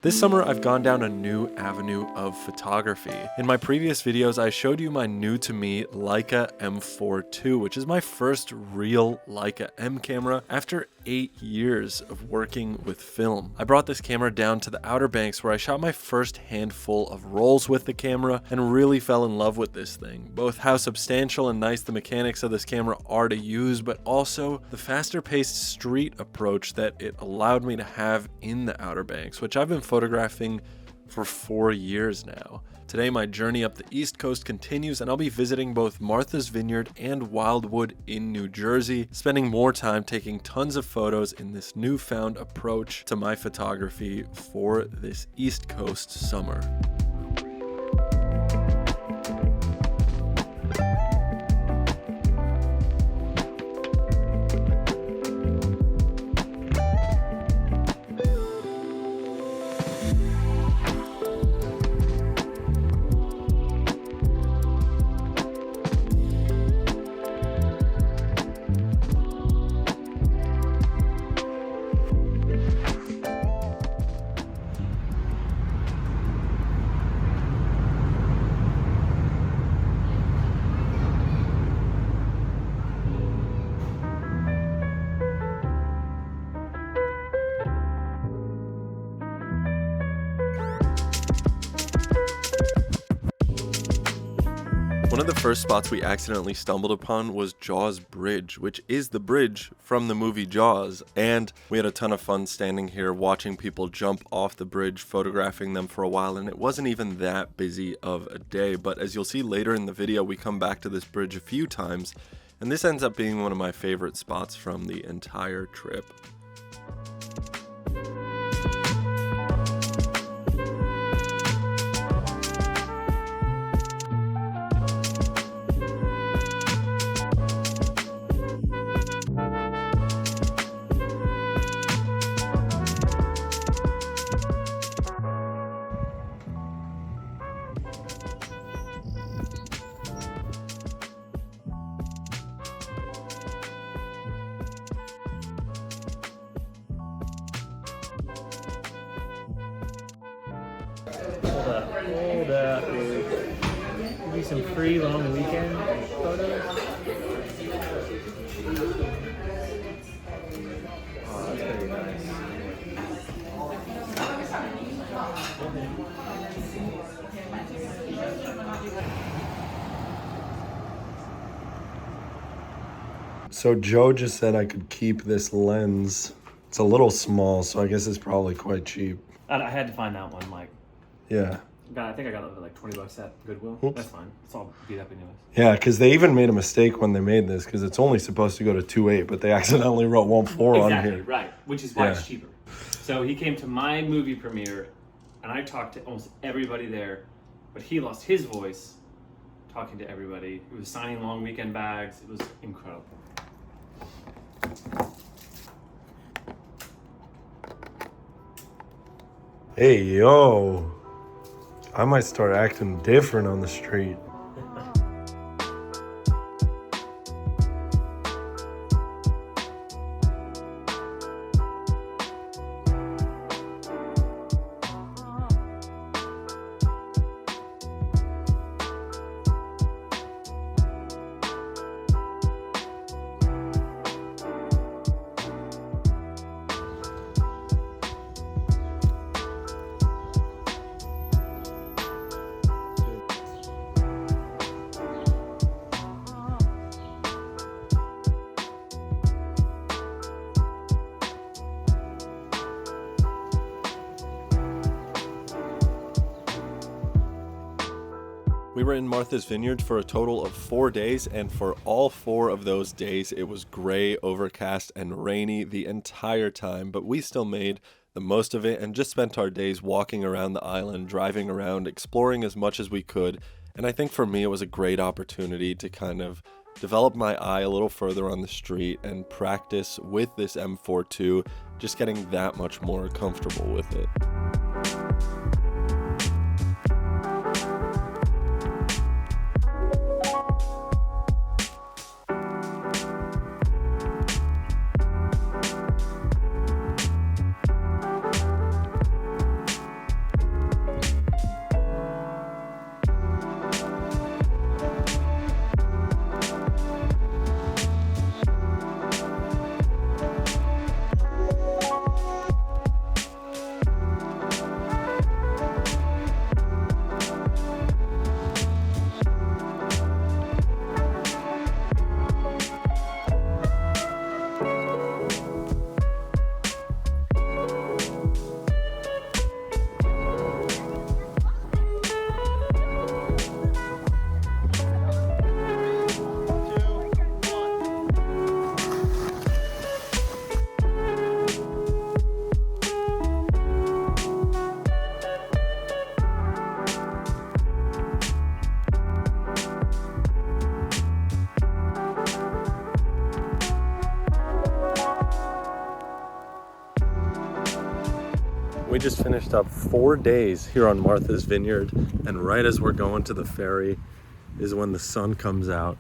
This summer, I've gone down a new avenue of photography. In my previous videos, I showed you my new-to-me Leica M4-2, which is my first real Leica M camera after 8 years of working with film. I brought this camera down to the Outer Banks where I shot my first handful of rolls with the camera and really fell in love with this thing. Both how substantial and nice the mechanics of this camera are to use, but also the faster-paced street approach that it allowed me to have in the Outer Banks, which I've been photographing for 4 years now. Today my journey up the East Coast continues and I'll be visiting both Martha's Vineyard and Wildwood in New Jersey, spending more time taking tons of photos in this newfound approach to my photography for this East Coast summer. One of the first spots we accidentally stumbled upon was Jaws Bridge, which is the bridge from the movie Jaws, and we had a ton of fun standing here watching people jump off the bridge, photographing them for a while, and it wasn't even that busy of a day. But as you'll see later in the video, we come back to this bridge a few times, and this ends up being one of my favorite spots from the entire trip. Hold up, dude. Maybe some free long weekend photos. Oh, that's very nice. So Joe just said I could keep this lens. It's a little small, so I guess it's probably quite cheap. I had to find that one, like. Yeah. I think I got it for like $20 at Goodwill. Oops. That's fine. It's all beat up anyways. Yeah, because they even made a mistake when they made this, because it's only supposed to go to 2.8, but they accidentally wrote 1.4 on Exactly, here. right. Which is why it's cheaper. So he came to my movie premiere, and I talked to almost everybody there, but he lost his voice talking to everybody. He was signing long weekend bags. It was incredible. Hey, yo. I might start acting different on the street. We were in Martha's Vineyard for a total of 4 days, and for all 4 of those days, it was gray, overcast, and rainy the entire time, but we still made the most of it and just spent our days walking around the island, driving around, exploring as much as we could, and I think for me it was a great opportunity to kind of develop my eye a little further on the street and practice with this M4-2, just getting that much more comfortable with it. We just finished up 4 days here on Martha's Vineyard, and right as we're going to the ferry is when the sun comes out.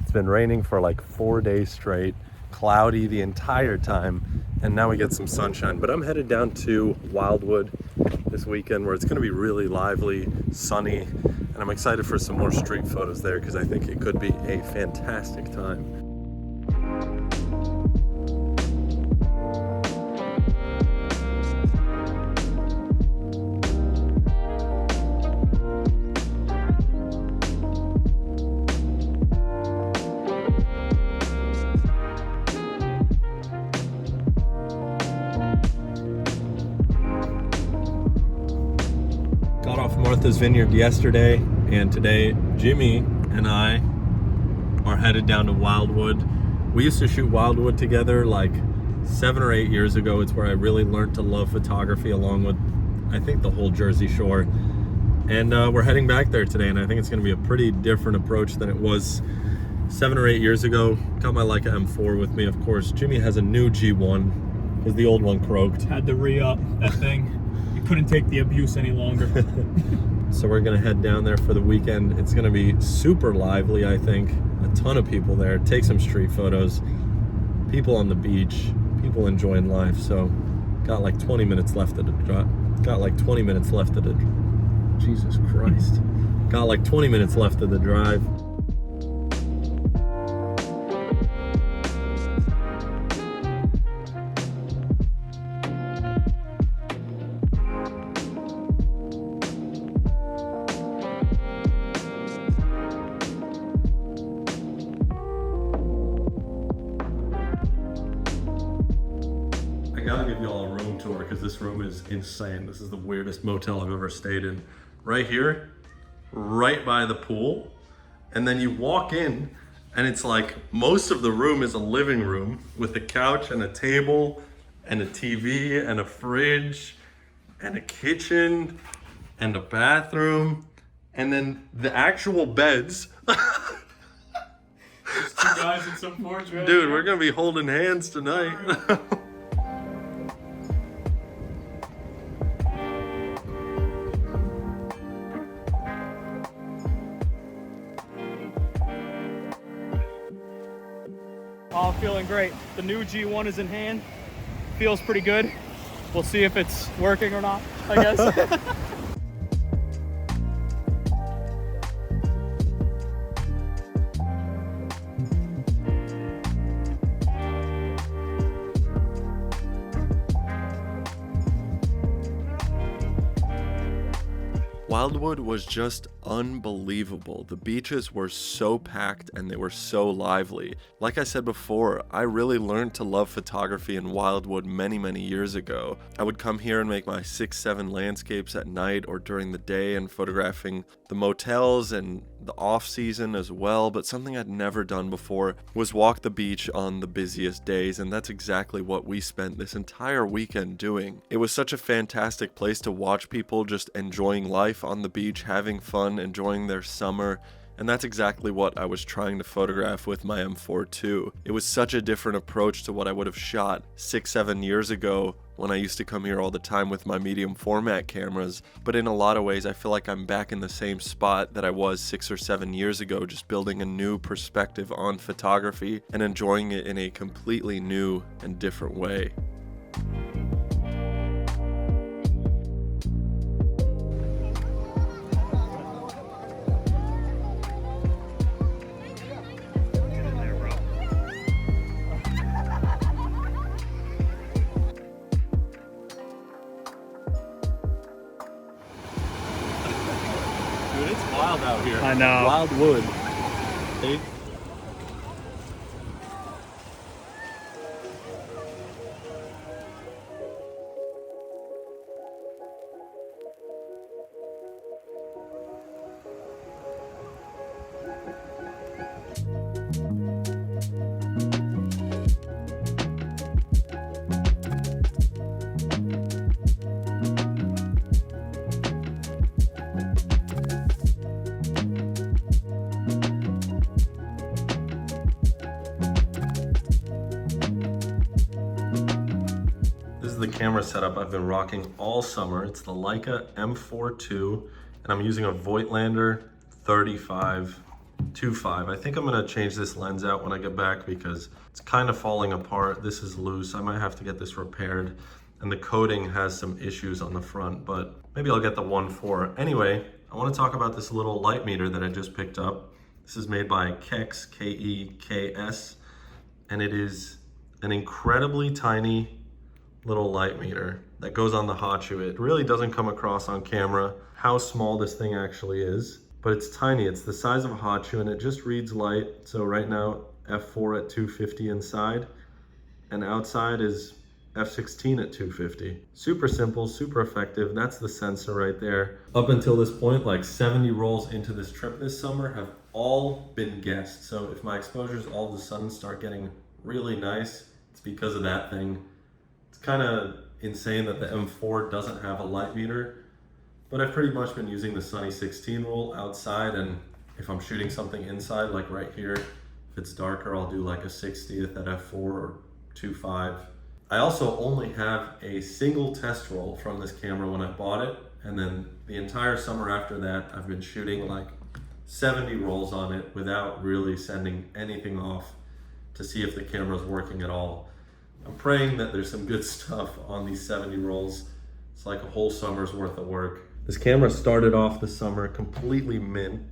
It's been raining for like 4 days straight, cloudy the entire time, and now we get some sunshine. But I'm headed down to Wildwood this weekend where it's going to be really lively, sunny, and I'm excited for some more street photos there because I think it could be a fantastic time. Got off Martha's Vineyard yesterday, and today Jimmy and I are headed down to Wildwood. We used to shoot Wildwood together like 7 or 8 years ago. It's where I really learned to love photography, along with I think the whole Jersey Shore. And we're heading back there today, and I think it's going to be a pretty different approach than it was 7 or 8 years ago. Got my Leica M4 with me, of course. Jimmy has a new G1 because the old one croaked. Had to re-up that thing. You couldn't take the abuse any longer. So we're gonna head down there for the weekend. It's gonna be super lively, I think. A ton of people there. Take some street photos. People on the beach. People enjoying life. So got like 20 minutes left of the drive. Jesus Christ. Got like 20 minutes left of the drive. I gotta give y'all a room tour because this room is insane. This is the weirdest motel I've ever stayed in. Right here, right by the pool. And then you walk in and it's like most of the room is a living room with a couch and a table and a TV and a fridge and a kitchen and a bathroom. And then the actual beds. Two guys in some porch right Dude, here. we're gonna be holding hands tonight. All feeling great. The new G1 is in hand. Feels pretty good. We'll see if it's working or not, I guess. Wildwood was just unbelievable. The beaches were so packed and they were so lively. Like I said before, I really learned to love photography in Wildwood many years ago. I would come here and make my 6-7 landscapes at night or during the day and photographing the motels and the off season as well, but something I'd never done before was walk the beach on the busiest days, and that's exactly what we spent this entire weekend doing. It was such a fantastic place to watch people just enjoying life on the beach, having fun, enjoying their summer, and that's exactly what I was trying to photograph with my M4-2. It was such a different approach to what I would have shot 6-7 years ago when I used to come here all the time with my medium format cameras, but in a lot of ways I feel like I'm back in the same spot that I was 6 or 7 years ago, just building a new perspective on photography and enjoying it in a completely new and different way. Dude, it's wild out here. I know. Wildwood. Hey. camera setup I've been rocking all summer. It's the Leica M4-2, and I'm using a Voigtlander 35-25. I think I'm gonna change this lens out when I get back because it's kind of falling apart. This is loose. I might have to get this repaired. And the coating has some issues on the front, but maybe I'll get the 1.4. Anyway, I want to talk about this little light meter that I just picked up. This is made by Keks, K-E-K-S, and it is an incredibly tiny little light meter that goes on the hot shoe. It really doesn't come across on camera how small this thing actually is, but it's tiny. It's the size of a hot shoe, and it just reads light. So right now, f4 at 250 inside, and outside is f16 at 250. Super simple, super effective. That's the sensor right there. Up until this point, like 70 rolls into this trip this summer have all been guessed. So if my exposures all of a sudden start getting really nice, it's because of that thing. It's kind of insane that the M4 doesn't have a light meter, but I've pretty much been using the Sunny 16 roll outside, and if I'm shooting something inside, like right here, if it's darker, I'll do like a 60th at f4 or 2.5. I also only have a single test roll from this camera when I bought it, and then the entire summer after that, I've been shooting like 70 rolls on it without really sending anything off to see if the camera's working at all. I'm praying that there's some good stuff on these 70 rolls. It's like a whole summer's worth of work. This camera started off the summer completely mint,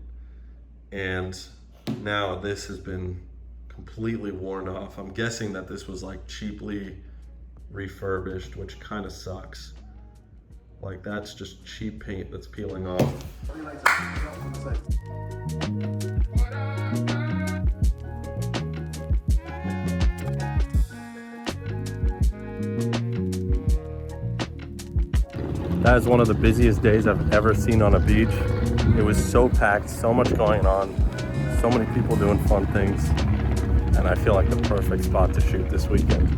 and now this has been completely worn off. I'm guessing that this was like cheaply refurbished, which kind of sucks. Like, that's just cheap paint that's peeling off. That is one of the busiest days I've ever seen on a beach. It was so packed, so much going on, so many people doing fun things, and I feel like the perfect spot to shoot this weekend.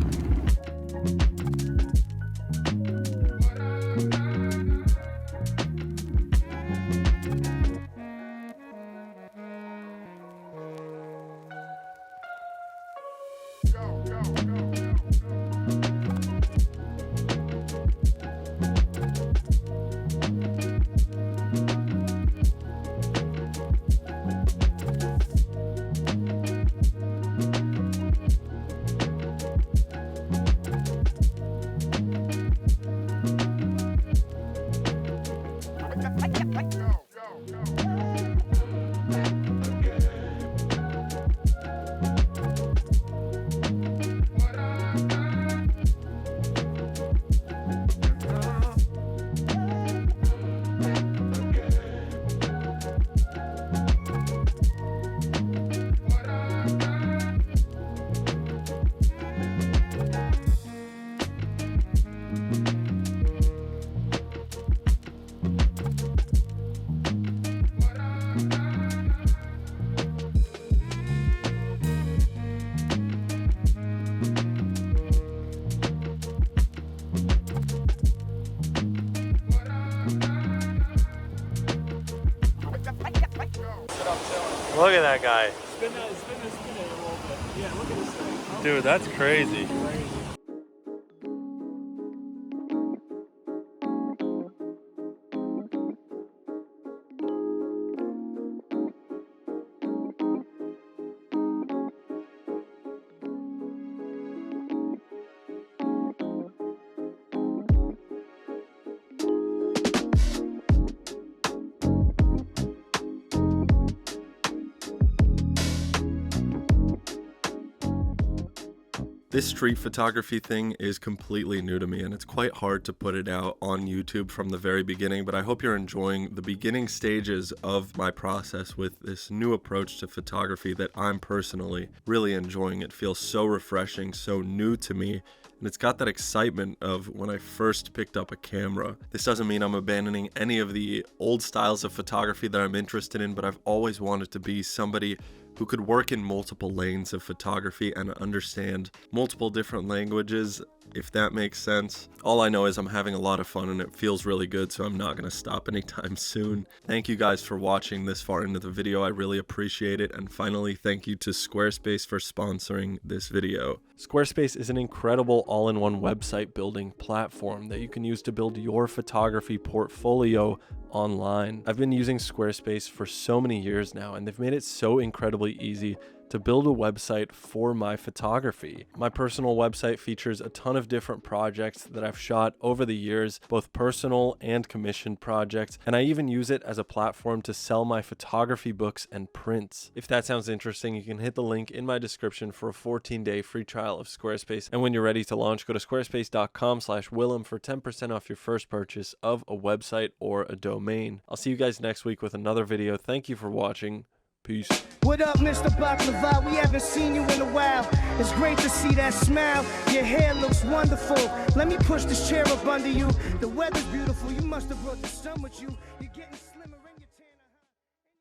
Look at that guy. Spin it a little bit. Yeah, look at this thing. Dude, that's crazy. This street photography thing is completely new to me, and it's quite hard to put it out on YouTube from the very beginning, but I hope you're enjoying the beginning stages of my process with this new approach to photography that I'm personally really enjoying. It feels so refreshing, so new to me, and it's got that excitement of when I first picked up a camera. This doesn't mean I'm abandoning any of the old styles of photography that I'm interested in, but I've always wanted to be somebody who could work in multiple lanes of photography and understand multiple different languages if that makes sense. All I know is I'm having a lot of fun and it feels really good, so I'm not going to stop anytime soon. Thank you guys for watching this far into the video. I really appreciate it. And finally, thank you to Squarespace for sponsoring this video. Squarespace is an incredible all-in-one website building platform that you can use to build your photography portfolio online. I've been using Squarespace for so many years now, and they've made it so incredibly easy to build a website for my photography. My personal website features a ton of different projects that I've shot over the years, both personal and commissioned projects, and I even use it as a platform to sell my photography books and prints. If that sounds interesting, you can hit the link in my description for a 14-day free trial of Squarespace, and when you're ready to launch, go to squarespace.com/Willem for 10% off your first purchase of a website or a domain. I'll see you guys next week with another video. Thank you for watching. Peace. What up, Mr. Baklava? We haven't seen you in a while. It's great to see that smile. Your hair looks wonderful. Let me push this chair up under you. The weather's beautiful. You must have brought the sun with you. You're getting